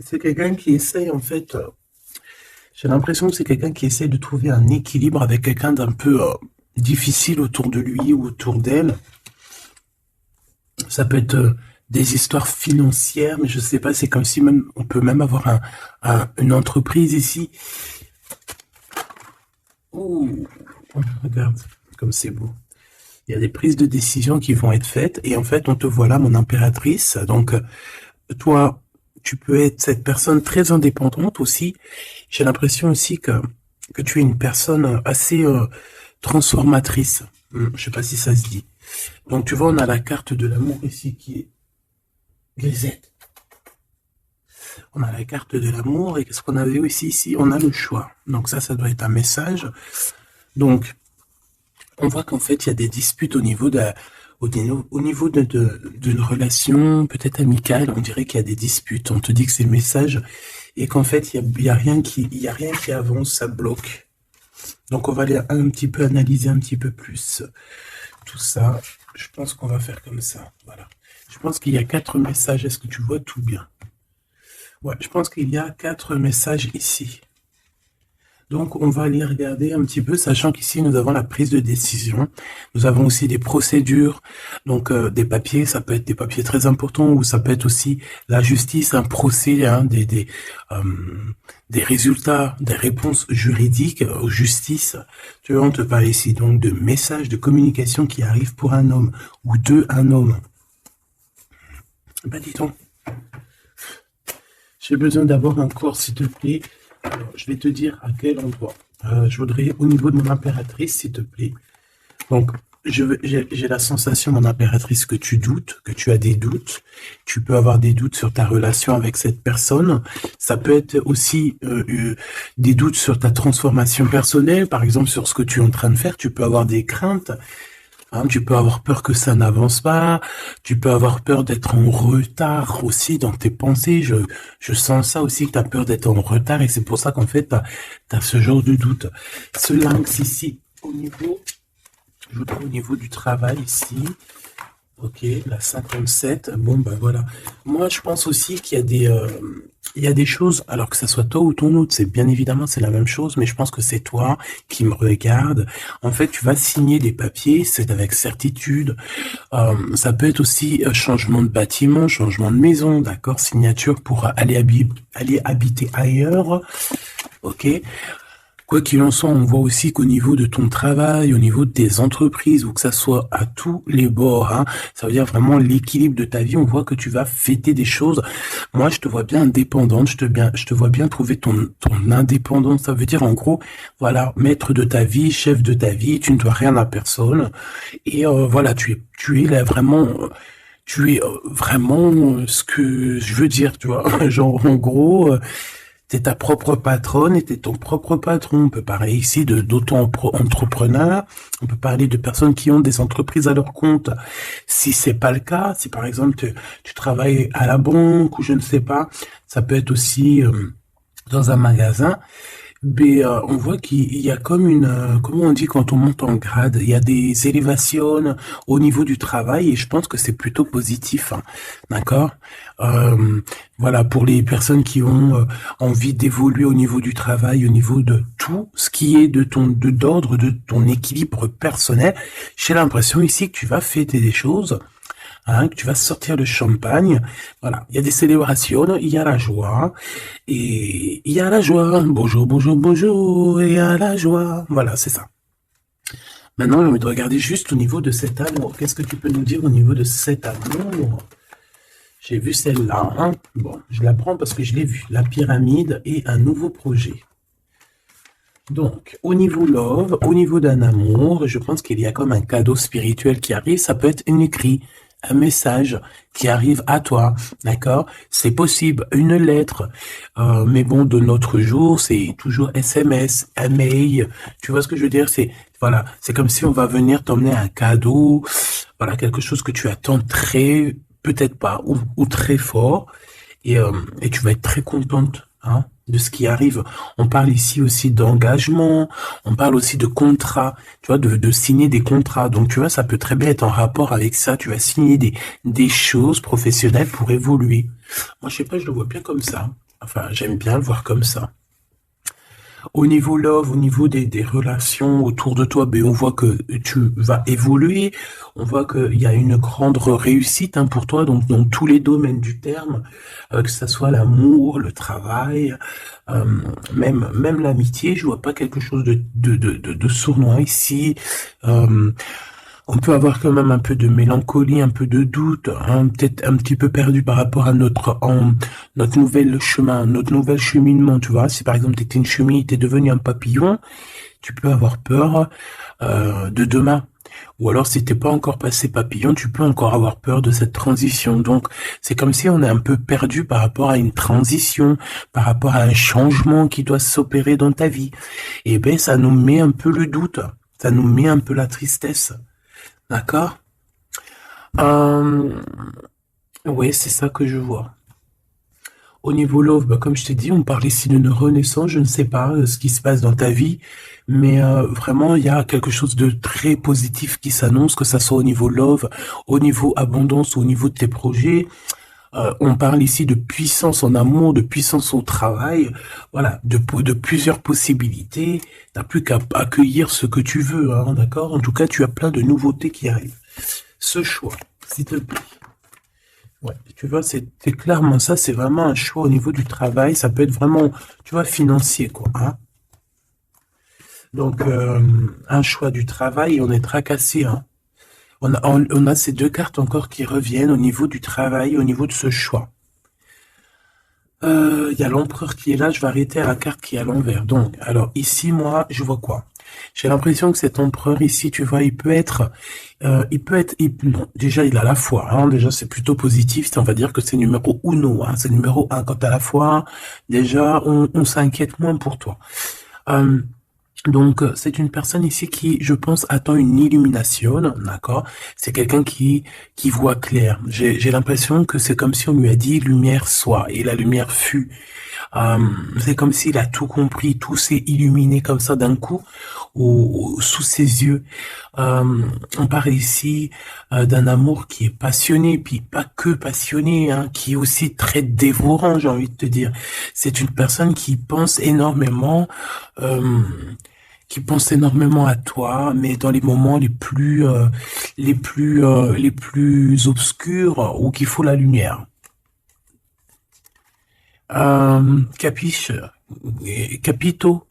C'est quelqu'un qui essaye, en fait, j'ai l'impression que c'est quelqu'un qui essaye de trouver un équilibre avec quelqu'un d'un peu difficile autour de lui ou autour d'elle. Ça peut être des histoires financières, mais je sais pas, c'est comme si même on peut même avoir une entreprise ici. Ouh, regarde, comme c'est beau. Il y a des prises de décision qui vont être faites, et en fait, on te voit là, mon impératrice. Donc, toi, tu peux être cette personne très indépendante aussi. J'ai l'impression aussi que tu es une personne assez transformatrice. Je sais pas si ça se dit. Donc, tu vois, on a la carte de l'amour ici qui est grisette. On a la carte de l'amour, et qu'est-ce qu'on avait aussi ici? On a le choix. Donc ça doit être un message. Donc, on voit qu'en fait, il y a des disputes au niveau d'une relation peut-être amicale. On dirait qu'il y a des disputes. On te dit que c'est le message et qu'en fait, il y a rien qui avance, ça bloque. Donc, on va aller un petit peu analyser un petit peu plus tout ça. Je pense qu'on va faire comme ça. Voilà. Je pense qu'il y a 4 messages. Est-ce que tu vois tout bien? Ouais, je pense qu'il y a 4 messages ici. Donc, on va aller regarder un petit peu, sachant qu'ici, nous avons la prise de décision. Nous avons aussi des procédures, donc des papiers. Ça peut être des papiers très importants ou ça peut être aussi la justice, un procès, hein, des résultats, des réponses juridiques aux justices. Tu vois, on te parle ici donc de messages de communication qui arrivent pour un homme ou de un homme. Ben, dis donc, j'ai besoin d'avoir un corps, s'il te plaît. Alors, je vais te dire à quel endroit. Je voudrais au niveau de mon impératrice, s'il te plaît. Donc, j'ai la sensation, mon impératrice, que tu doutes, que tu as des doutes. Tu peux avoir des doutes sur ta relation avec cette personne. Ça peut être aussi des doutes sur ta transformation personnelle, par exemple sur ce que tu es en train de faire. Tu peux avoir des craintes. Hein, tu peux avoir peur que ça n'avance pas, tu peux avoir peur d'être en retard aussi dans tes pensées. Je sens ça aussi, que tu as peur d'être en retard et c'est pour ça qu'en fait, tu as ce genre de doute. Ce lynx ici, je voudrais au niveau du travail ici. Ok, la 57. Bon, ben voilà. Moi, je pense aussi qu'il y a il y a des choses, alors que ça soit toi ou ton autre, c'est bien évidemment, c'est la même chose, mais je pense que c'est toi qui me regarde. En fait, tu vas signer des papiers, c'est avec certitude. Ça peut être aussi changement de bâtiment, changement de maison, d'accord, signature pour aller habiter ailleurs. Ok. Quoi qu'il en soit, on voit aussi qu'au niveau de ton travail, au niveau de tes entreprises, ou que ça soit à tous les bords, hein, ça veut dire vraiment l'équilibre de ta vie, on voit que tu vas fêter des choses. Moi, je te vois bien indépendante, je te vois bien trouver ton indépendance. Ça veut dire, en gros, voilà, maître de ta vie, chef de ta vie, tu ne dois rien à personne. Et voilà, tu es là vraiment... tu es vraiment ce que je veux dire, tu vois. Genre, en gros, t'es ta propre patronne et t'es ton propre patron. On peut parler ici d'auto-entrepreneurs. On peut parler de personnes qui ont des entreprises à leur compte. Si c'est pas le cas, si par exemple tu travailles à la banque ou je ne sais pas, ça peut être aussi dans un magasin. Mais on voit qu'il y a comme comment on dit quand on monte en grade, il y a des élévations au niveau du travail et je pense que c'est plutôt positif, hein, d'accord? Voilà, pour les personnes qui ont envie d'évoluer au niveau du travail, au niveau de tout ce qui est d'ordre de ton équilibre personnel, j'ai l'impression ici que tu vas fêter des choses. Hein, que tu vas sortir le champagne. Voilà, il y a des célébrations, il y a la joie, et il y a la joie. Bonjour, bonjour, bonjour, et il y a la joie. Voilà, c'est ça. Maintenant, j'ai envie de regarder juste au niveau de cet amour. Qu'est-ce que tu peux nous dire au niveau de cet amour? J'ai vu celle-là. Hein. Bon, je la prends parce que je l'ai vue. La pyramide et un nouveau projet. Donc, au niveau love, au niveau d'un amour, je pense qu'il y a comme un cadeau spirituel qui arrive. Ça peut être une écrit, un message qui arrive à toi, d'accord? C'est possible, une lettre, mais bon, de notre jour, c'est toujours SMS, mail, tu vois ce que je veux dire? Voilà, c'est comme si on va venir t'emmener un cadeau, voilà, quelque chose que tu attends très, peut-être pas, ou très fort, et tu vas être très contente, hein, de ce qui arrive. On parle ici aussi d'engagement, on parle aussi de contrat, tu vois, de signer des contrats. Donc, tu vois, ça peut très bien être en rapport avec ça. Tu vas signer des choses professionnelles pour évoluer. Moi, je sais pas, je le vois bien comme ça. Enfin, j'aime bien le voir comme ça. Au niveau love, au niveau des relations autour de toi, ben, on voit que tu vas évoluer, on voit qu'il y a une grande réussite hein, pour toi, donc dans tous les domaines du terme, que ce soit l'amour, le travail, euh, même l'amitié, je vois pas quelque chose de sournois ici. Euh, on peut avoir quand même un peu de mélancolie, un peu de doute, hein, peut-être un petit peu perdu par rapport à notre nouvel chemin, notre nouvel cheminement, tu vois. Si par exemple tu étais une chenille, tu es devenu un papillon, tu peux avoir peur de demain. Ou alors si t'es pas encore passé papillon, tu peux encore avoir peur de cette transition. Donc c'est comme si on est un peu perdu par rapport à une transition, par rapport à un changement qui doit s'opérer dans ta vie. Et ben ça nous met un peu le doute, ça nous met un peu la tristesse. D'accord? Euh, oui, c'est ça que je vois. Au niveau love, bah, comme je t'ai dit, on parle ici d'une renaissance. Je ne sais pas ce qui se passe dans ta vie, mais vraiment, il y a quelque chose de très positif qui s'annonce, que ça soit au niveau love, au niveau abondance, au niveau de tes projets. On parle ici de puissance en amour, de puissance au travail, voilà, de plusieurs possibilités. T'as plus qu'à accueillir ce que tu veux, hein, d'accord? En tout cas, tu as plein de nouveautés qui arrivent. Ce choix, s'il te plaît. Ouais, tu vois, c'est clairement ça, c'est vraiment un choix au niveau du travail. Ça peut être vraiment, tu vois, financier, quoi, hein. Donc, un choix du travail, et on est tracassé, hein. On a ces deux cartes encore qui reviennent au niveau du travail, au niveau de ce choix. Il y a l'empereur qui est là, je vais arrêter à la carte qui est à l'envers. Donc, alors ici, moi, je vois quoi? J'ai l'impression que cet empereur ici, tu vois, non, déjà, il a la foi, hein, déjà, c'est plutôt positif, on va dire que c'est numéro uno, hein, c'est numéro un. Quand t'as la foi, déjà, on s'inquiète moins pour toi. Euh, donc, c'est une personne ici qui, je pense, attend une illumination, d'accord? C'est quelqu'un qui voit clair. J'ai l'impression que c'est comme si on lui a dit lumière soit, et la lumière fut. Euh, c'est comme s'il a tout compris, tout s'est illuminé comme ça d'un coup, sous ses yeux. On parle ici d'un amour qui est passionné, puis pas que passionné, hein, qui est aussi très dévorant, j'ai envie de te dire. C'est une personne euh, qui pense énormément à toi, mais dans les moments les plus obscurs où qu'il faut la lumière. Capiche, capito.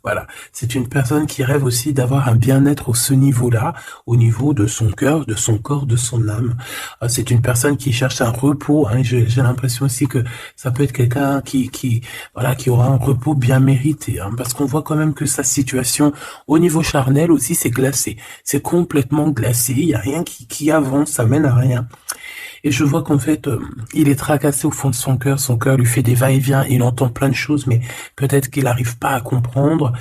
Voilà, c'est une personne qui rêve aussi d'avoir un bien-être au ce niveau-là, au niveau de son cœur, de son corps, de son âme. C'est une personne qui cherche un repos, hein. J'ai l'impression aussi que ça peut être quelqu'un voilà, qui aura un repos bien mérité, hein, parce qu'on voit quand même que sa situation au niveau charnel aussi, c'est glacé. C'est complètement glacé. Il y a rien qui avance, ça mène à rien. Et je vois qu'en fait, il est tracassé au fond de son cœur lui fait des va-et-vient, il entend plein de choses, mais peut-être qu'il n'arrive pas à comprendre.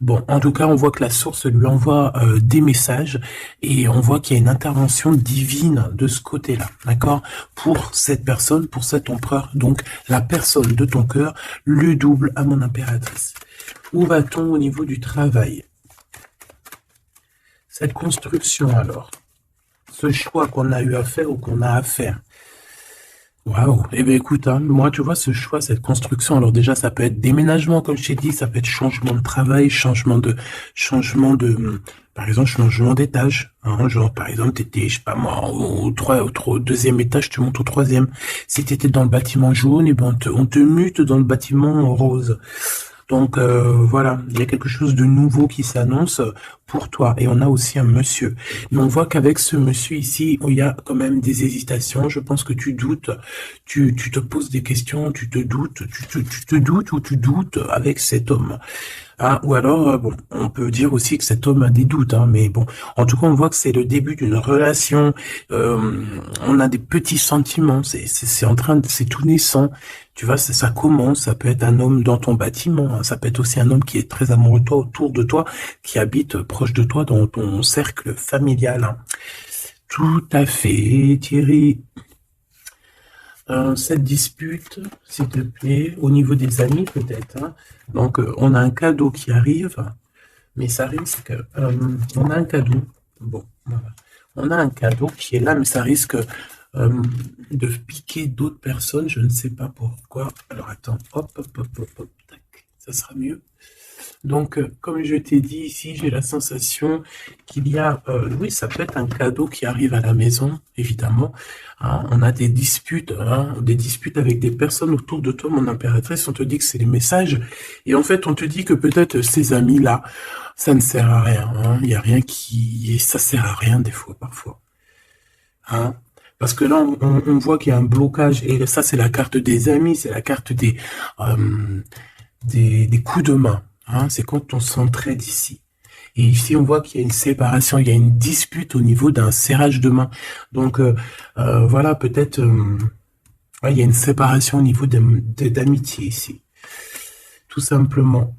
Bon, en tout cas, on voit que la source lui envoie des messages, et on voit qu'il y a une intervention divine de ce côté-là, d'accord? Pour cette personne, pour cet empereur, donc la personne de ton cœur, le double à mon impératrice. Où va-t-on au niveau du travail? Cette construction alors, ce choix qu'on a eu à faire ou qu'on a à faire. Waouh. Eh bien, écoute, hein, moi, tu vois, ce choix, cette construction, alors déjà, ça peut être déménagement, comme je t'ai dit, ça peut être changement de travail, par exemple, changement d'étage, hein, genre, par exemple, t'étais, je sais pas moi, au deuxième étage, tu montes au troisième. Si t'étais dans le bâtiment jaune, eh ben, on te mute dans le bâtiment rose. Donc voilà, il y a quelque chose de nouveau qui s'annonce pour toi. Et on a aussi un monsieur. Mais on voit qu'avec ce monsieur ici, il y a quand même des hésitations. Je pense que tu doutes, tu te poses des questions, tu te doutes, tu te doutes ou tu doutes avec cet homme. Ah, ou alors, bon, on peut dire aussi que cet homme a des doutes, hein, mais bon, en tout cas, on voit que c'est le début d'une relation. On a des petits sentiments, c'est en train de, c'est tout naissant. Tu vois, ça commence. Ça peut être un homme dans ton bâtiment, hein, ça peut être aussi un homme qui est très amoureux de toi, autour de toi, qui habite proche de toi dans ton cercle familial, hein. Tout à fait, Thierry. Cette dispute, s'il te plaît, au niveau des amis peut-être, hein. Donc, on a un cadeau qui arrive, mais ça risque que on a un cadeau. Bon, voilà. On a un cadeau qui est là, mais ça risque euh, de piquer d'autres personnes, je ne sais pas pourquoi. Alors attends, hop, hop, hop, hop, hop, tac, ça sera mieux. Donc, comme je t'ai dit ici, j'ai la sensation qu'il y a, oui, ça peut être un cadeau qui arrive à la maison, évidemment. Hein. On a des disputes avec des personnes autour de toi, mon impératrice. On te dit que c'est les messages, et en fait, on te dit que peut-être ces amis-là, ça ne sert à rien. Hein. Il y a rien ça sert à rien des fois, parfois. Hein. Parce que là, on voit qu'il y a un blocage, et ça, c'est la carte des amis, c'est la carte euh, des coups de main. Hein, c'est quand on s'entraide ici. Et ici, on voit qu'il y a une séparation, il y a une dispute au niveau d'un serrage de main. Donc, voilà, peut-être, ouais, il y a une séparation au niveau d'amitié ici. Tout simplement.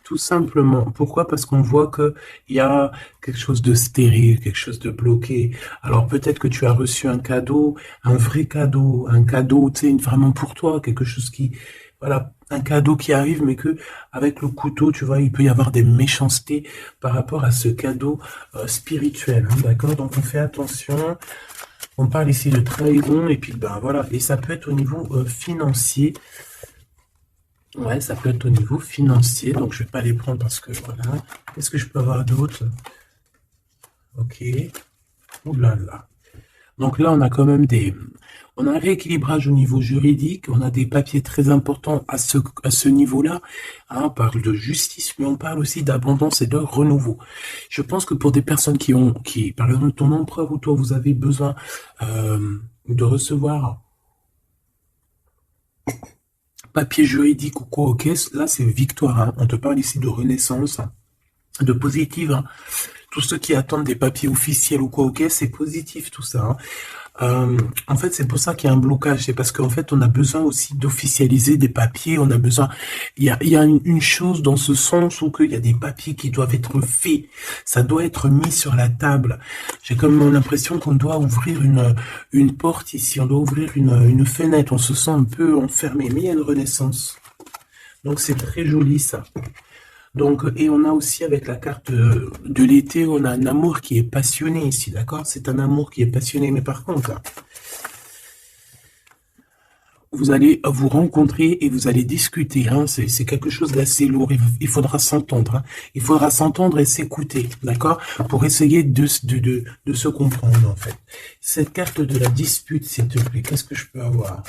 Tout simplement. Pourquoi? Parce qu'on voit que il y a quelque chose de stérile, quelque chose de bloqué. Alors peut-être que tu as reçu un cadeau, un vrai cadeau, un cadeau, tu sais, vraiment pour toi, quelque chose qui, voilà, un cadeau qui arrive, mais que avec le couteau, tu vois, il peut y avoir des méchancetés par rapport à ce cadeau spirituel, hein, d'accord? Donc on fait attention. On parle ici de trahison et puis ben voilà, et ça peut être au niveau financier. Ouais, ça peut être au niveau financier, donc je vais pas les prendre parce que voilà. Qu'est-ce que je peux avoir d'autre? Ok. Ouh là là. Donc là, on a quand même on a un rééquilibrage au niveau juridique, on a des papiers très importants à ce niveau-là. Hein, on parle de justice, mais on parle aussi d'abondance et de renouveau. Je pense que pour des personnes par exemple, ton empereur ou toi, vous avez besoin de recevoir papier juridique ou quoi, ok, là c'est victoire. Hein. On te parle ici de renaissance, hein, de positive. Hein. Tous ceux qui attendent des papiers officiels ou quoi, ok, c'est positif tout ça. Hein. En fait, c'est pour ça qu'il y a un blocage. C'est parce qu'en fait, on a besoin aussi d'officialiser des papiers. On a besoin. Il y a une chose dans ce sens où il y a des papiers qui doivent être faits. Ça doit être mis sur la table. J'ai comme l'impression qu'on doit ouvrir une porte ici. On doit ouvrir une fenêtre. On se sent un peu enfermé. Mais il y a une renaissance. Donc c'est très joli ça. Donc, et on a aussi avec la carte de l'été, on a un amour qui est passionné ici, d'accord? C'est un amour qui est passionné, mais par contre, là, vous allez vous rencontrer et vous allez discuter, hein? C'est quelque chose d'assez lourd, il faudra s'entendre, hein? Il faudra s'entendre et s'écouter, d'accord? Pour essayer de se comprendre, en fait. Cette carte de la dispute, s'il te plaît, qu'est-ce que je peux avoir?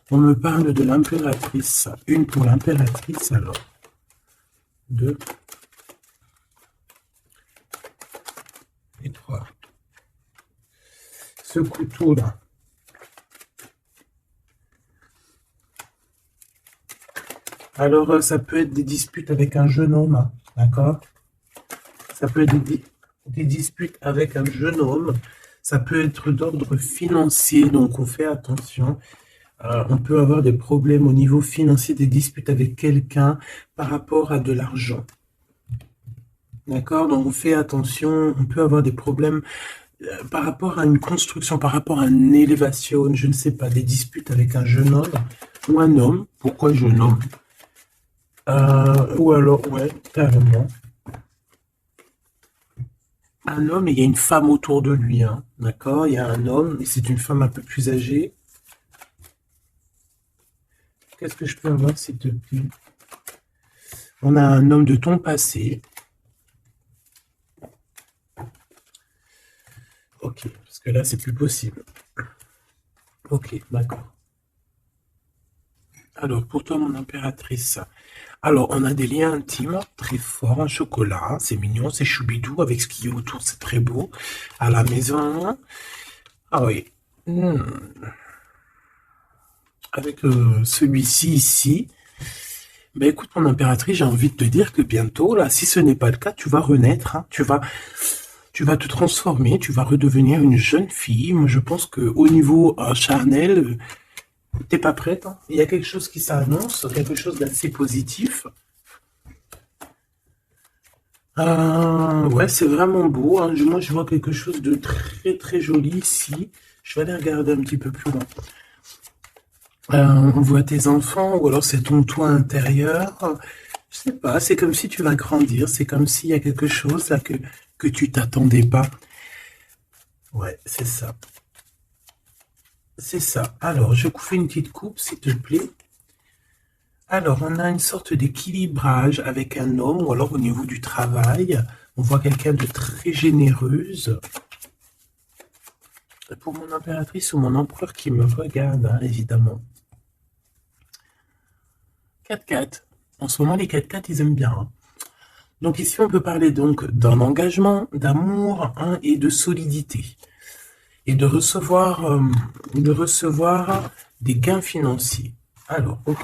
On me parle de l'impératrice, une pour l'impératrice, alors. 2 et 3. Ce couteau-là. Alors, ça peut être des disputes avec un jeune homme, hein, d'accord? Ça peut être des disputes avec un jeune homme. Ça peut être d'ordre financier, donc on fait attention. On peut avoir des problèmes au niveau financier, des disputes avec quelqu'un par rapport à de l'argent. D'accord? Donc on fait attention, on peut avoir des problèmes par rapport à une construction, par rapport à une élévation, je ne sais pas, des disputes avec un jeune homme ou un homme. Pourquoi jeune homme? Ou alors, ouais, carrément. Un homme et il y a une femme autour de lui, hein. D'accord? Il y a un homme et c'est une femme un peu plus âgée. Qu'est-ce que je peux avoir, s'il te plaît? On a un homme de ton passé. Ok, parce que là, c'est plus possible. Ok, d'accord. Alors, pour toi, mon impératrice. Alors, on a des liens intimes très forts, un chocolat, c'est mignon, c'est choubidou, avec ce qui est autour, c'est très beau. À la maison. Ah oui. Avec celui-ci ici. Ben écoute, mon impératrice, j'ai envie de te dire que bientôt, là, si ce n'est pas le cas, tu vas renaître, hein, tu vas te transformer, tu vas redevenir une jeune fille. Moi, je pense que au niveau charnel, t'es pas prête, hein. Il y a quelque chose qui s'annonce, quelque chose d'assez positif. Ouais, c'est vraiment beau, hein. Moi, je vois quelque chose de très très joli ici. Je vais aller regarder un petit peu plus loin. On voit tes enfants, ou alors c'est ton toit intérieur. Je sais pas, c'est comme si tu vas grandir, c'est comme s'il y a quelque chose là que tu t'attendais pas. Ouais, c'est ça. C'est ça. Alors, je vous fais une petite coupe, s'il te plaît. Alors, on a une sorte d'équilibrage avec un homme, ou alors au niveau du travail, on voit quelqu'un de très généreuse. Pour mon impératrice ou mon empereur qui me regarde, hein, évidemment. 4-4. En ce moment, les 4-4, ils aiment bien. Hein. Donc ici, on peut parler donc d'un engagement, d'amour hein, et de solidité. Et de recevoir des gains financiers. Alors, ok.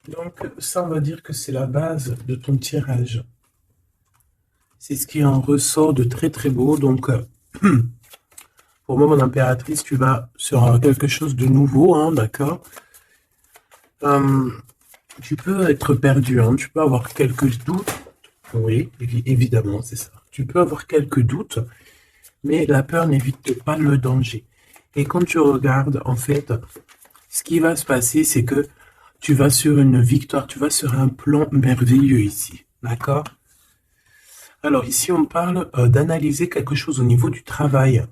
Donc, ça, on va dire que c'est la base de ton tirage. C'est ce qui en ressort de très très beau. Donc, pour moi, mon impératrice, tu vas sur quelque chose de nouveau, hein, d'accord. Tu peux être perdu, hein, tu peux avoir quelques doutes. Oui, évidemment, c'est ça. Tu peux avoir quelques doutes, mais la peur n'évite pas le danger. Et quand tu regardes, en fait, ce qui va se passer, c'est que tu vas sur une victoire, tu vas sur un plan merveilleux ici, d'accord? Alors ici, on parle d'analyser quelque chose au niveau du travail,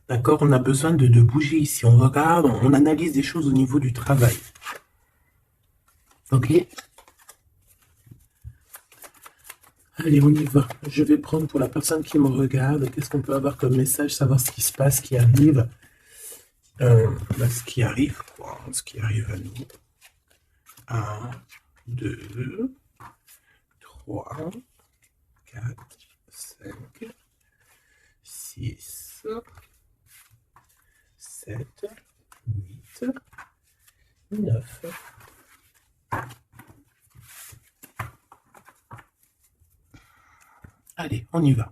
d'accord? On a besoin de bouger ici, on regarde, on analyse des choses au niveau du travail. Ok? Allez, on y va. Je vais prendre pour la personne qui me regarde, qu'est-ce qu'on peut avoir comme message, savoir ce qui se passe, ce qui arrive. Ce qui arrive, quoi, ce qui arrive à nous. 1, 2, 3, 4, 5, 6, 7, 8, 9. Allez, on y va.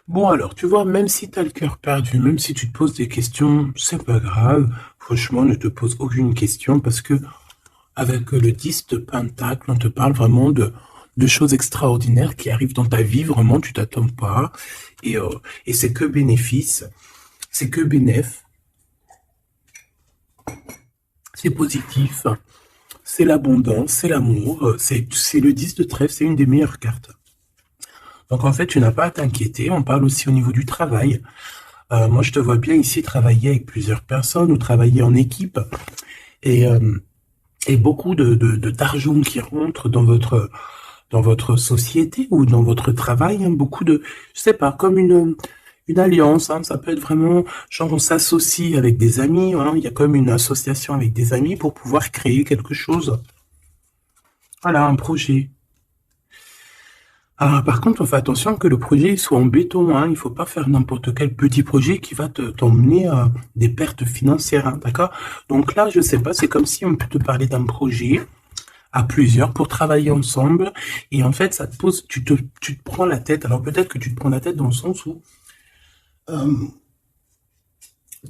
Bon alors, tu vois, même si tu as le cœur perdu, même si tu te poses des questions, c'est pas grave. Franchement, ne te pose aucune question parce que avec le 10 de Pentacle, on te parle vraiment de choses extraordinaires qui arrivent dans ta vie. Vraiment, tu t'attends pas. Et c'est que bénéfice. C'est que bénéf. C'est positif. C'est l'abondance, c'est l'amour. C'est le 10 de trèfle, c'est une des meilleures cartes. Donc en fait, tu n'as pas à t'inquiéter. On parle aussi au niveau du travail. Moi, je te vois bien ici travailler avec plusieurs personnes ou travailler en équipe. Et beaucoup d'argent qui rentre dans votre société ou dans votre travail. Hein, beaucoup de, je sais pas, comme une alliance. Hein, ça peut être vraiment, genre on s'associe avec des amis. Hein, il y a comme une association avec des amis pour pouvoir créer quelque chose. Voilà, un projet. Ah, par contre, on fait attention que le projet soit en béton. Hein. Il ne faut pas faire n'importe quel petit projet qui va t'emmener à des pertes financières. Hein, d'accord? Donc là, je sais pas, c'est comme si on peut te parler d'un projet à plusieurs pour travailler ensemble. Et en fait, ça te pose, tu te prends la tête. Alors peut-être que tu te prends la tête dans le sens où tu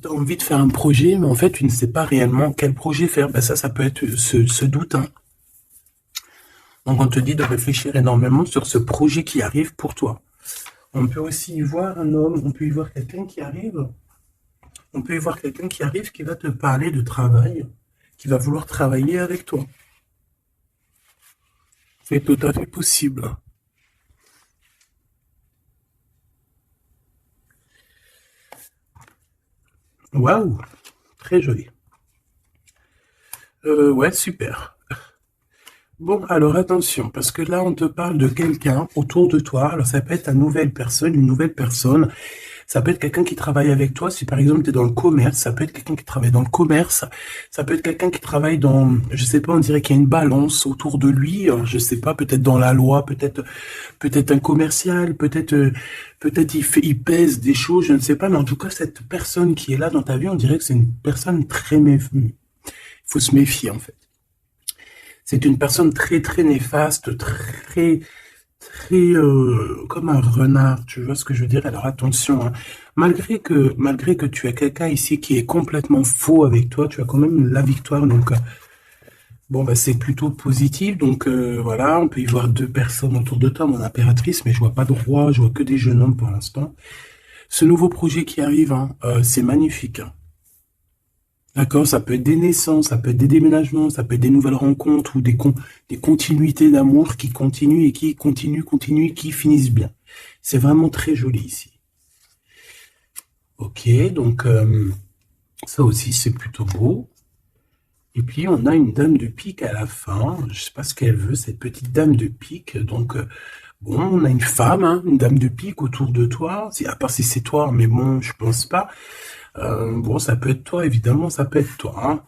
as envie de faire un projet, mais en fait, tu ne sais pas réellement quel projet faire. Ben ça peut être ce doute. Hein. Donc on te dit de réfléchir énormément sur ce projet qui arrive pour toi. On peut aussi y voir un homme, on peut y voir quelqu'un qui arrive. On peut y voir quelqu'un qui arrive qui va te parler de travail, qui va vouloir travailler avec toi. C'est tout à fait possible. Waouh, très joli. Ouais, super. Bon, alors attention, parce que là, on te parle de quelqu'un autour de toi. Alors, ça peut être une nouvelle personne. Ça peut être quelqu'un qui travaille avec toi. Si par exemple, tu es dans le commerce, ça peut être quelqu'un qui travaille dans le commerce. Ça peut être quelqu'un qui travaille dans, je sais pas, on dirait qu'il y a une balance autour de lui. Je sais pas, peut-être dans la loi, peut-être un commercial, peut-être il pèse des choses, je ne sais pas. Mais en tout cas, cette personne qui est là dans ta vie, on dirait que c'est une personne très il faut se méfier, en fait. C'est une personne très très néfaste, très comme un renard, tu vois ce que je veux dire? Alors attention, hein. Malgré que tu as quelqu'un ici qui est complètement faux avec toi, tu as quand même la victoire. Donc bon bah c'est plutôt positif. Donc voilà, on peut y voir deux personnes autour de toi, mon impératrice, mais je vois pas de roi, je vois que des jeunes hommes pour l'instant. Ce nouveau projet qui arrive, hein, c'est magnifique. Hein. D'accord, ça peut être des naissances, ça peut être des déménagements, ça peut être des nouvelles rencontres ou des continuités d'amour qui continuent et qui continuent, qui finissent bien. C'est vraiment très joli ici. Ok, donc ça aussi c'est plutôt beau. Et puis on a une dame de pique à la fin. Je sais pas ce qu'elle veut, cette petite dame de pique. Donc bon, on a une femme, hein, une dame de pique autour de toi. À part si c'est toi, mais bon, je pense pas. Bon, ça peut être toi, évidemment, ça peut être toi.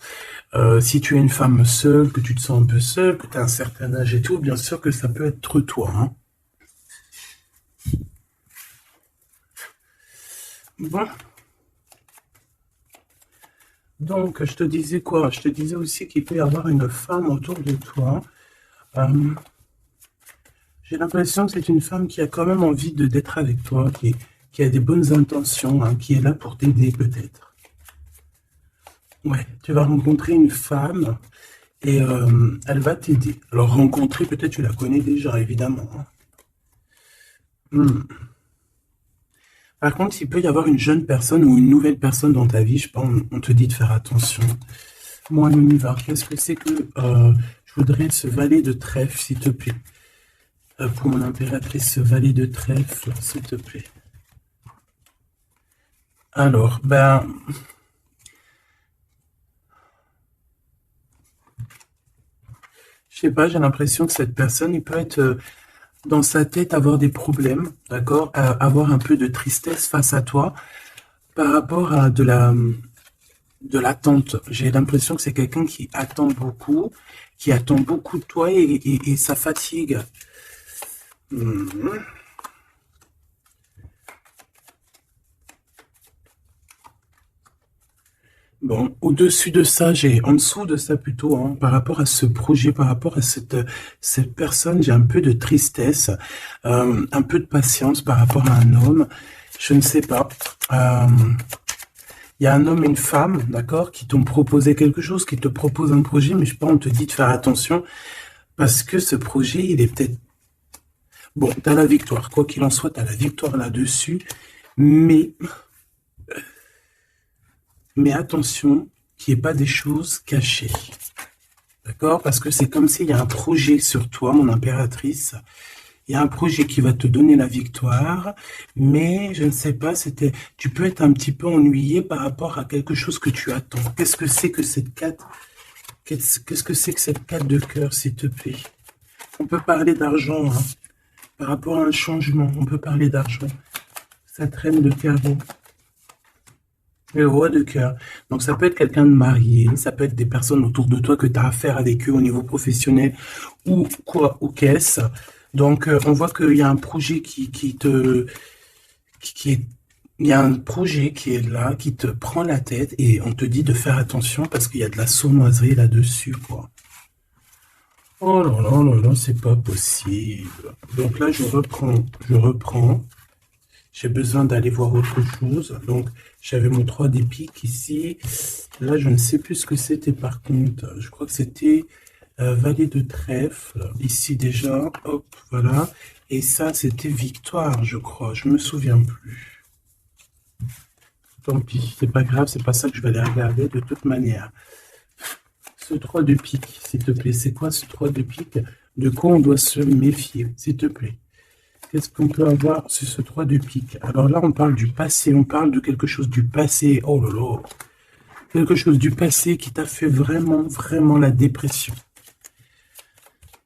Hein. Si tu es une femme seule, que tu te sens un peu seule, que tu as un certain âge et tout, bien sûr que ça peut être toi. Hein. Bon, donc je te disais quoi? Je te disais aussi qu'il peut y avoir une femme autour de toi. Euh, j'ai l'impression que c'est une femme qui a quand même envie d'être avec toi, qui a des bonnes intentions, hein, qui est là pour t'aider peut-être. Ouais, tu vas rencontrer une femme et elle va t'aider. Alors rencontrer, peut-être tu la connais déjà, évidemment. Hein. Hmm. Par contre, il peut y avoir une jeune personne ou une nouvelle personne dans ta vie, je pense, on te dit de faire attention. Moi, on y va. Qu'est-ce que c'est que je voudrais ce valet de trèfle, s'il te plaît. Pour mon impératrice, ce valet de trèfle, s'il te plaît. Alors, ben, je sais pas, j'ai l'impression que cette personne, il peut être dans sa tête avoir des problèmes, d'accord, avoir un peu de tristesse face à toi par rapport à de l'attente. J'ai l'impression que c'est quelqu'un qui attend beaucoup de toi et ça fatigue. Mhm. Bon, au-dessus de ça, en dessous de ça plutôt, hein, par rapport à ce projet, par rapport à cette personne, j'ai un peu de tristesse, un peu de patience par rapport à un homme. Je ne sais pas. Euh, Il y a un homme et une femme, d'accord, qui t'ont proposé quelque chose, qui te proposent un projet, mais je sais pas, on te dit de faire attention parce que ce projet, il est peut-être... Bon, tu as la victoire, quoi qu'il en soit, tu as la victoire là-dessus, mais, mais attention qu'il n'y ait pas des choses cachées, d'accord? Parce que c'est comme s'il y a un projet sur toi, mon impératrice, il y a un projet qui va te donner la victoire, mais je ne sais pas, tu peux être un petit peu ennuyé par rapport à quelque chose que tu attends. Qu'est-ce que c'est que cette carte? Qu'est-ce que c'est que cette carte de cœur, s'il te plaît? On peut parler d'argent, hein. Par rapport à un changement, on peut parler d'argent. Cette reine de carreau, le roi de cœur. Donc ça peut être quelqu'un de marié, ça peut être des personnes autour de toi que tu as affaire avec eux au niveau professionnel ou quoi, ou qu'est-ce. Donc on voit qu'il y a un projet qui est, il y a un projet qui est là, qui te prend la tête et on te dit de faire attention parce qu'il y a de la sournoiserie là-dessus, quoi. Oh là là là là, c'est pas possible. Donc là, je reprends. J'ai besoin d'aller voir autre chose. Donc, j'avais mon 3 des piques ici. Là, je ne sais plus ce que c'était par contre. Je crois que c'était valet de trèfle. Ici déjà, hop, voilà. Et ça, c'était victoire, je crois. Je me souviens plus. Tant pis, c'est pas grave, c'est pas ça que je vais aller regarder de toute manière. Ce 3 de pique, s'il te plaît. C'est quoi ce 3 de pique? De quoi on doit se méfier, s'il te plaît? Qu'est-ce qu'on peut avoir sur ce 3 de pique? Alors là, on parle du passé, on parle de quelque chose du passé. Oh là là! Quelque chose du passé qui t'a fait vraiment, vraiment la dépression.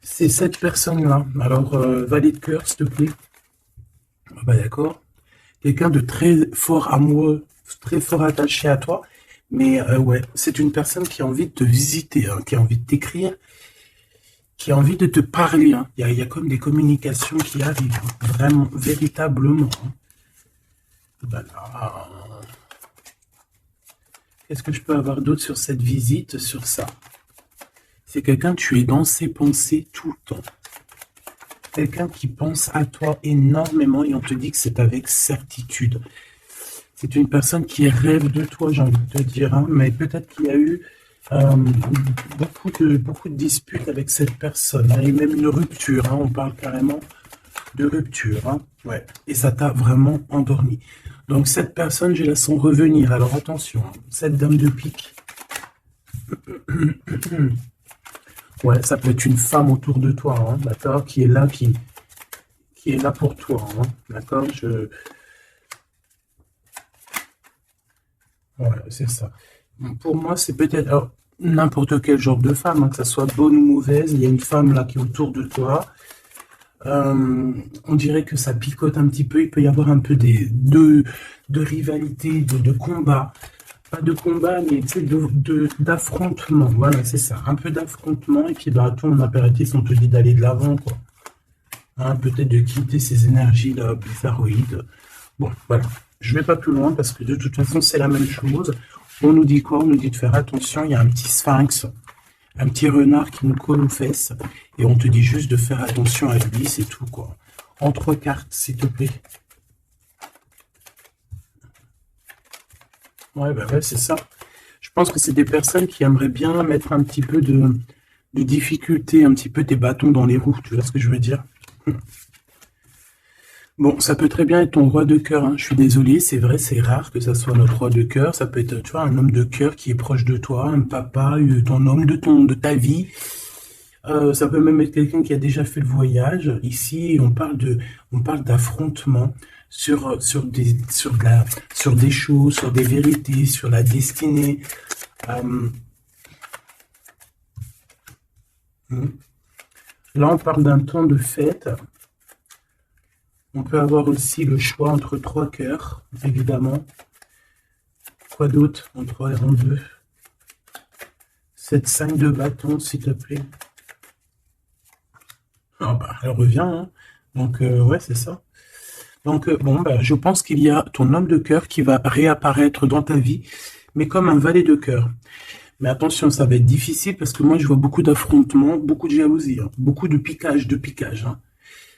C'est cette personne-là. Alors, valet de cœur, s'il te plaît. Ah bah d'accord. Quelqu'un de très fort amoureux, très fort attaché à toi. Mais ouais, c'est une personne qui a envie de te visiter, hein, qui a envie de t'écrire, qui a envie de te parler. Hein. Il y a comme des communications qui arrivent, hein, vraiment, véritablement. Hein. Voilà. Qu'est-ce que je peux avoir d'autre sur cette visite, sur ça? C'est quelqu'un, tu es dans ses pensées tout le temps. Quelqu'un qui pense à toi énormément et on te dit que c'est avec certitude. C'est une personne qui rêve de toi, j'ai envie de te dire, hein, mais peut-être qu'il y a eu beaucoup de disputes avec cette personne, hein, et même une rupture, hein, on parle carrément de rupture, hein, ouais, et ça t'a vraiment endormi. Donc cette personne, je la sens revenir, alors attention, hein, cette dame de pique, ouais, ça peut être une femme autour de toi, hein, d'accord, qui est là, qui qui est là pour toi, hein, d'accord? Voilà, c'est ça. Pour moi, c'est peut-être alors, n'importe quel genre de femme, hein, que ça soit bonne ou mauvaise, il y a une femme là qui est autour de toi. On dirait que ça picote un petit peu, il peut y avoir un peu de rivalité, de combat. Pas de combat, mais tu sais, d'affrontement. Voilà, c'est ça. Un peu d'affrontement, et puis bah, toi, en apéritif, on te dit d'aller de l'avant, quoi. Hein, peut-être de quitter ces énergies-là bizarroïdes. Bon, voilà. Je vais pas plus loin parce que de toute façon, c'est la même chose. On nous dit quoi? On nous dit de faire attention. Il y a un petit sphinx, un petit renard qui nous colle aux fesses. Et on te dit juste de faire attention à lui, c'est tout, quoi. En 3 cartes, s'il te plaît. Ouais, bah ouais, c'est ça. Je pense que c'est des personnes qui aimeraient bien mettre un petit peu de difficulté, un petit peu des bâtons dans les roues. Tu vois ce que je veux dire? Bon, ça peut très bien être ton roi de cœur, hein. Je suis désolé, c'est vrai, c'est rare que ça soit notre roi de cœur. Ça peut être, tu vois, un homme de cœur qui est proche de toi, un papa, ton homme de ta vie. Ça peut même être quelqu'un qui a déjà fait le voyage. Ici, on parle d'affrontement sur des choses, sur des vérités, sur la destinée. Euh, hmm. Là, on parle d'un temps de fête. On peut avoir aussi le choix entre 3 cœurs, évidemment. Quoi d'autre? En 3 et en 2. Cette 5 de bâton, s'il te plaît. Ah bah, elle revient, hein. Donc, ouais, c'est ça. Donc, bon, bah, je pense qu'il y a ton homme de cœur qui va réapparaître dans ta vie, mais comme un valet de cœur. Mais attention, ça va être difficile parce que moi, je vois beaucoup d'affrontements, beaucoup de jalousie, hein, beaucoup de piquage, hein.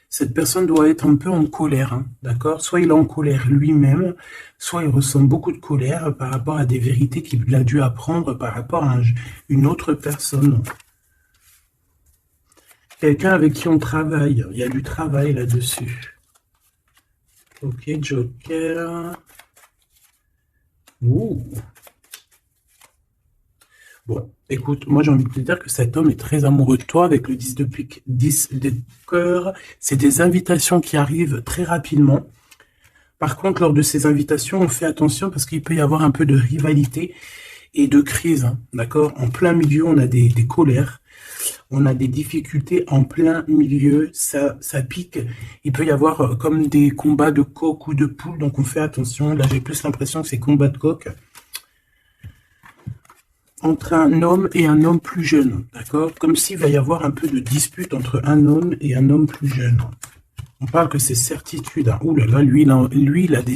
Cette personne doit être un peu en colère, hein, d'accord? Soit il est en colère lui-même, soit il ressent beaucoup de colère par rapport à des vérités qu'il a dû apprendre par rapport à une autre personne. Quelqu'un avec qui on travaille, il y a du travail là-dessus. Ok, Joker. Ouh. Bon, écoute, moi j'ai envie de te dire que cet homme est très amoureux de toi avec le 10 de pique, 10 de cœur. C'est des invitations qui arrivent très rapidement. Par contre, lors de ces invitations, on fait attention parce qu'il peut y avoir un peu de rivalité et de crise, hein, d'accord? En plein milieu, on a des colères, on a des difficultés en plein milieu, ça pique. Il peut y avoir comme des combats de coq ou de poule, donc on fait attention. Là, j'ai plus l'impression que c'est combat de coq entre un homme et un homme plus jeune, d'accord? Comme s'il va y avoir un peu de dispute entre un homme et un homme plus jeune. On parle que c'est certitude, hein. Ouh là là, lui, il a des...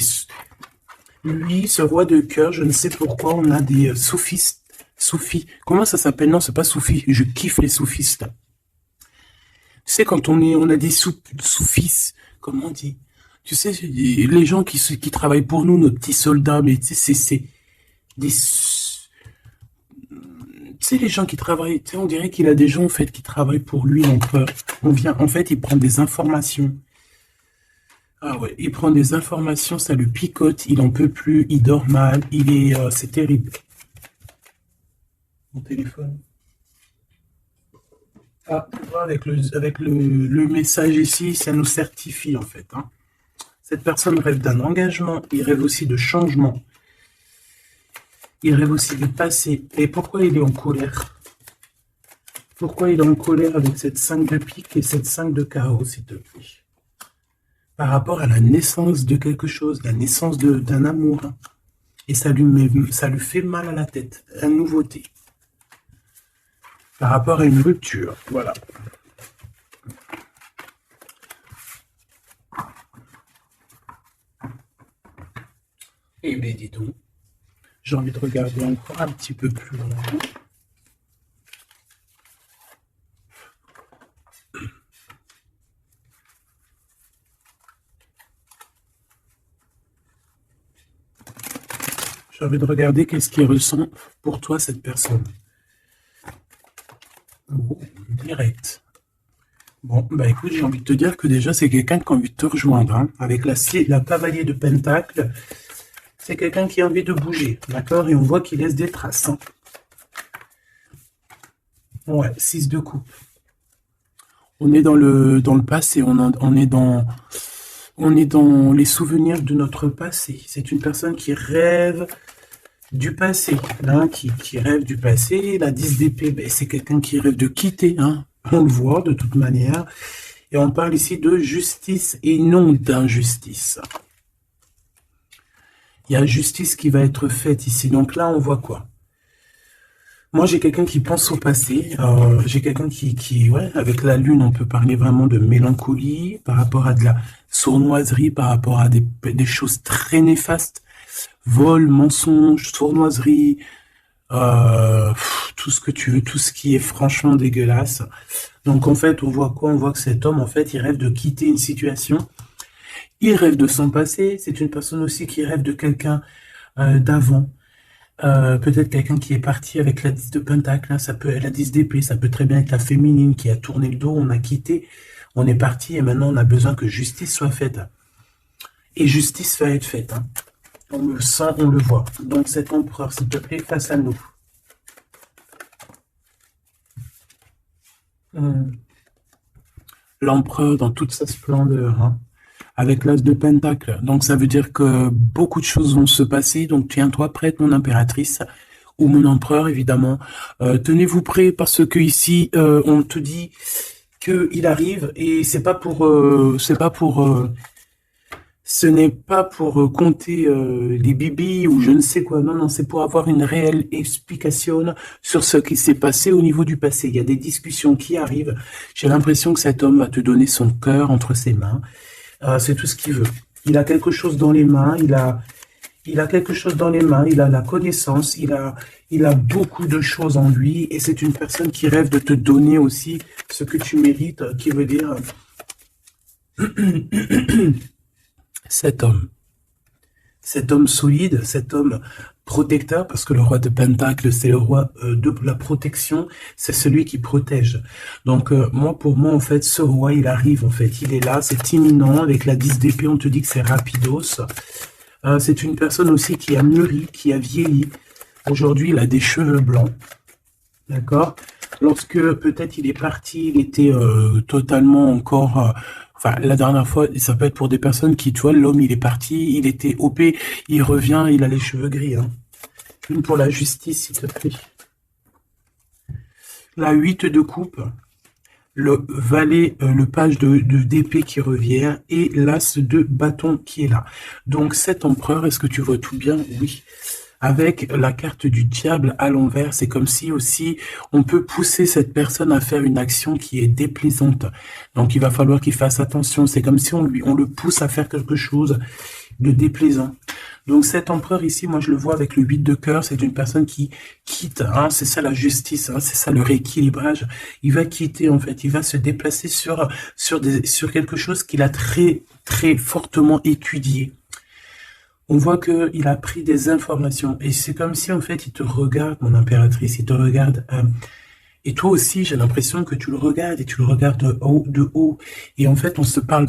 Lui, ce roi de cœur, je ne sais pourquoi, on a des sophistes. Sophie. Comment ça s'appelle? Non, c'est pas Sophie. Je kiffe les sophistes. Tu sais, quand on a des soufis, comment on dit? Tu sais, les gens qui travaillent pour nous, nos petits soldats, mais tu sais, c'est des... Tu sais, les gens qui travaillent, tu sais, on dirait qu'il a des gens, en fait, qui travaillent pour lui, en fait, il prend des informations. Ah ouais, il prend des informations, ça le picote, il en peut plus, il dort mal, c'est terrible. Mon téléphone. Ah, tu vois, avec le message ici, ça nous certifie, en fait, hein. Cette personne rêve d'un engagement, il rêve aussi de changement, il rêve aussi de passé. Et pourquoi il est en colère? Pourquoi il est en colère avec cette 5 de pique et cette 5 de carreau, s'il te plaît? Par rapport à la naissance de quelque chose, la naissance d'un amour, hein. Et ça lui fait mal à la tête, la nouveauté. Par rapport à une rupture, voilà. Eh bien, dis donc, j'ai envie de regarder encore un petit peu plus loin. J'ai envie de regarder qu'est-ce qui ressent pour toi cette personne. Oh, direct. Bon, bah écoute, j'ai envie de te dire que déjà, c'est quelqu'un qui a envie de te rejoindre, hein. Avec la cavalier de Pentacle, c'est quelqu'un qui a envie de bouger, d'accord? Et on voit qu'il laisse des traces, hein. Ouais, 6 de coupe. On est dans le passé, on est dans les souvenirs de notre passé. C'est une personne qui rêve du passé, hein, qui rêve du passé. La 10 d'épée, ben, c'est quelqu'un qui rêve de quitter, hein. On le voit de toute manière. Et on parle ici de justice et non d'injustice. Il y a justice qui va être faite ici. Donc là, on voit quoi? Moi, j'ai quelqu'un qui pense au passé. J'ai quelqu'un ouais, avec la lune, on peut parler vraiment de mélancolie par rapport à de la sournoiserie, par rapport à des choses très néfastes. Vol, mensonge, sournoiserie, tout ce que tu veux, tout ce qui est franchement dégueulasse. Donc en fait, on voit quoi? On voit que cet homme, en fait, il rêve de quitter une situation. Il rêve de son passé. C'est une personne aussi qui rêve de quelqu'un d'avant. Peut-être quelqu'un qui est parti avec la 10 de pentacle, hein, ça peut être la 10 d'épée, ça peut très bien être la féminine qui a tourné le dos, on a quitté, on est parti et maintenant on a besoin que justice soit faite. Et justice va être faite. Hein. On le sent, on le voit. Donc cet empereur, s'il te plaît, face à nous. L'empereur dans toute sa splendeur, hein, avec l'as de pentacle. Donc ça veut dire que beaucoup de choses vont se passer. Donc tiens-toi prête, mon impératrice, ou mon empereur, évidemment. Tenez-vous prêts parce que ici, on te dit qu'il arrive et ce n'est pas pour compter les bibis ou je ne sais quoi. Non, non, c'est pour avoir une réelle explication sur ce qui s'est passé au niveau du passé. Il y a des discussions qui arrivent. J'ai l'impression que cet homme va te donner son cœur entre ses mains. C'est tout ce qu'il veut. Il a quelque chose dans les mains. Il a quelque chose dans les mains. Il a la connaissance. Il a beaucoup de choses en lui. Et c'est une personne qui rêve de te donner aussi ce que tu mérites, qui veut dire... Cet homme solide, cet homme protecteur, parce que le roi de Pentacle, c'est le roi de la protection, c'est celui qui protège. Donc, pour moi, en fait, ce roi, il arrive, en fait, il est là, c'est imminent, avec la 10 d'épée, on te dit que c'est rapidos. C'est une personne aussi qui a mûri, qui a vieilli. Aujourd'hui, il a des cheveux blancs, d'accord? Lorsque peut-être il est parti, il était totalement encore... Enfin, la dernière fois, ça peut être pour des personnes qui, tu vois, l'homme, il est parti, il était OP, il revient, il a les cheveux gris. Hein. Une pour la justice, s'il te plaît. La 8 de coupe, le valet, le page d'épée qui revient et l'as de bâton qui est là. Donc, cet empereur, est-ce que tu vois tout bien? Oui. Avec la carte du diable à l'envers, c'est comme si aussi on peut pousser cette personne à faire une action qui est déplaisante. Donc il va falloir qu'il fasse attention. C'est comme si on le pousse à faire quelque chose de déplaisant. Donc cet empereur ici, moi je le vois avec le 8 de cœur, c'est une personne qui quitte, hein, c'est ça la justice, hein, c'est ça le rééquilibrage. Il va quitter en fait, il va se déplacer sur quelque chose qu'il a très très fortement étudié. On voit qu'il a pris des informations. Et c'est comme si, en fait, il te regarde, mon impératrice, il te regarde. Et toi aussi, j'ai l'impression que tu le regardes et tu le regardes de haut. Et en fait, on se parle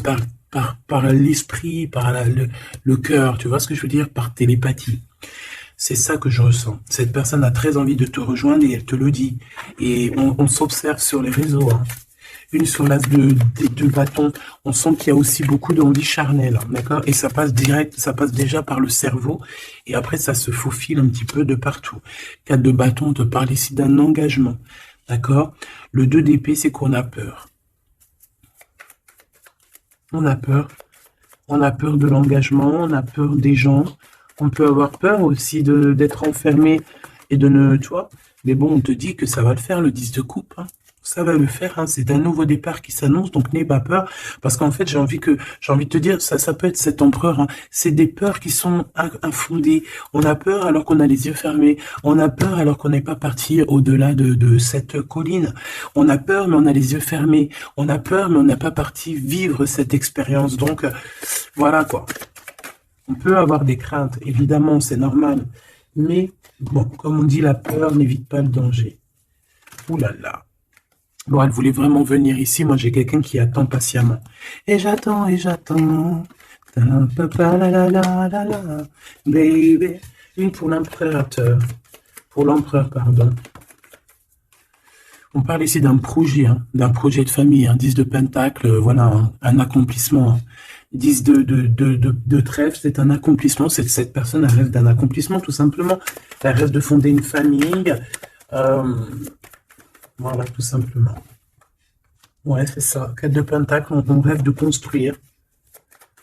par l'esprit, par le cœur. Tu vois ce que je veux dire? Par télépathie. C'est ça que je ressens. Cette personne a très envie de te rejoindre et elle te le dit. Et on s'observe sur les réseaux, hein. Une sur l'as de bâton, on sent qu'il y a aussi beaucoup d'envie charnelle, d'accord? Et ça passe direct, ça passe déjà par le cerveau, et après ça se faufile un petit peu de partout. 4 de bâton, on te parle ici d'un engagement, d'accord? Le 2 d'épée, c'est qu'on a peur. On a peur de l'engagement, on a peur des gens, on peut avoir peur aussi d'être enfermé et de ne, tu vois? Mais bon, on te dit que ça va le faire, le 10 de coupe, hein. Ça va le faire, hein. C'est un nouveau départ qui s'annonce, donc n'aie pas peur, parce qu'en fait, j'ai envie de te dire, ça peut être cet empereur, hein. C'est des peurs qui sont infondées. On a peur alors qu'on a les yeux fermés. On a peur alors qu'on n'est pas parti au-delà de cette colline. On a peur, mais on a les yeux fermés. On a peur, mais on n'a pas parti vivre cette expérience. Donc, voilà quoi. On peut avoir des craintes, évidemment, c'est normal. Mais, bon, comme on dit, la peur n'évite pas le danger. Ouh là là. Bon, elle voulait vraiment venir ici. Moi, j'ai quelqu'un qui attend patiemment. Et j'attends, et j'attends. Baby. Une pour l'impérateur. Pour l'empereur, pardon. On parle ici d'un projet de famille, 10 de pentacle, voilà, un accomplissement. 10 de trèfle, c'est un accomplissement. Cette personne elle rêve d'un accomplissement, tout simplement. Elle rêve de fonder une famille. Voilà, tout simplement. Ouais, c'est ça. 4 de pentacle, on rêve de construire.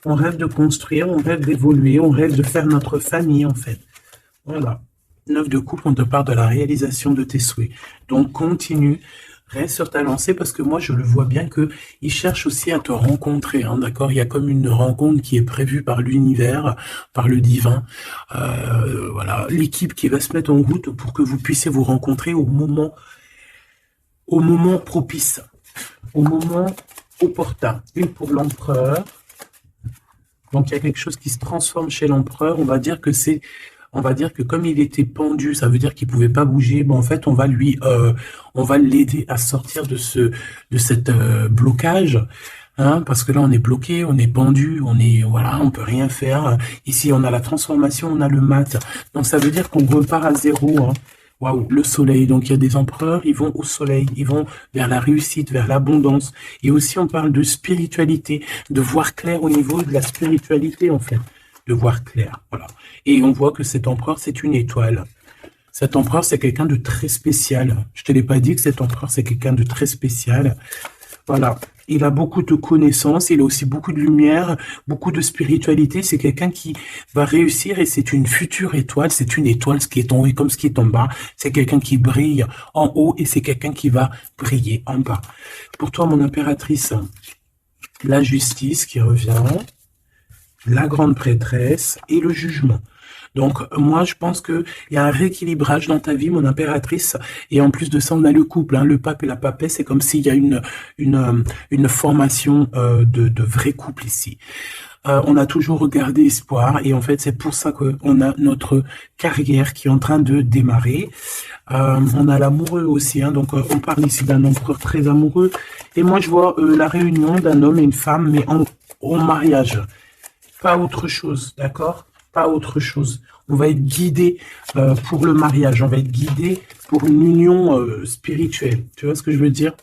On rêve de construire, on rêve d'évoluer, on rêve de faire notre famille, en fait. Voilà. 9 de coupe, on te parle de la réalisation de tes souhaits. Donc, continue, reste sur ta lancée, parce que moi, je le vois bien que il cherche aussi à te rencontrer, hein, d'accord? Il y a comme une rencontre qui est prévue par l'univers, par le divin. Voilà, l'équipe qui va se mettre en route pour que vous puissiez vous rencontrer au moment propice, au moment opportun. Une pour l'empereur. Donc, il y a quelque chose qui se transforme chez l'empereur. On va dire que comme il était pendu, ça veut dire qu'il pouvait pas bouger. Bon, en fait, on va l'aider à sortir de cette blocage, hein, parce que là, on est bloqué, on est pendu, voilà, on peut rien faire. Ici, on a la transformation, on a le mat. Donc, ça veut dire qu'on repart à zéro, hein. Waouh, le soleil. Donc, il y a des empereurs, ils vont au soleil, ils vont vers la réussite, vers l'abondance. Et aussi, on parle de spiritualité, de voir clair au niveau de la spiritualité, en fait. De voir clair, voilà. Et on voit que cet empereur, c'est une étoile. Cet empereur, c'est quelqu'un de très spécial. Je te l'ai pas dit que cet empereur, c'est quelqu'un de très spécial. Voilà. Il a beaucoup de connaissances, il a aussi beaucoup de lumière, beaucoup de spiritualité. C'est quelqu'un qui va réussir et c'est une future étoile. C'est une étoile, ce qui est en haut comme ce qui est en bas. C'est quelqu'un qui brille en haut et c'est quelqu'un qui va briller en bas. Pour toi, mon impératrice, la justice qui revient, la grande prêtresse et le jugement. Donc, moi, je pense qu'il y a un rééquilibrage dans ta vie, mon impératrice. Et en plus de ça, on a le couple, hein, le pape et la papesse. C'est comme s'il y a une formation de vrai couple ici. On a toujours regardé espoir. Et en fait, c'est pour ça qu'on a notre carrière qui est en train de démarrer. On a l'amoureux aussi. Hein, donc, on parle ici d'un empereur très amoureux. Et moi, je vois la réunion d'un homme et une femme, mais en mariage. Pas autre chose, d'accord? Pas autre chose. On va être guidé pour le mariage. On va être guidé pour une union spirituelle. Tu vois ce que je veux dire?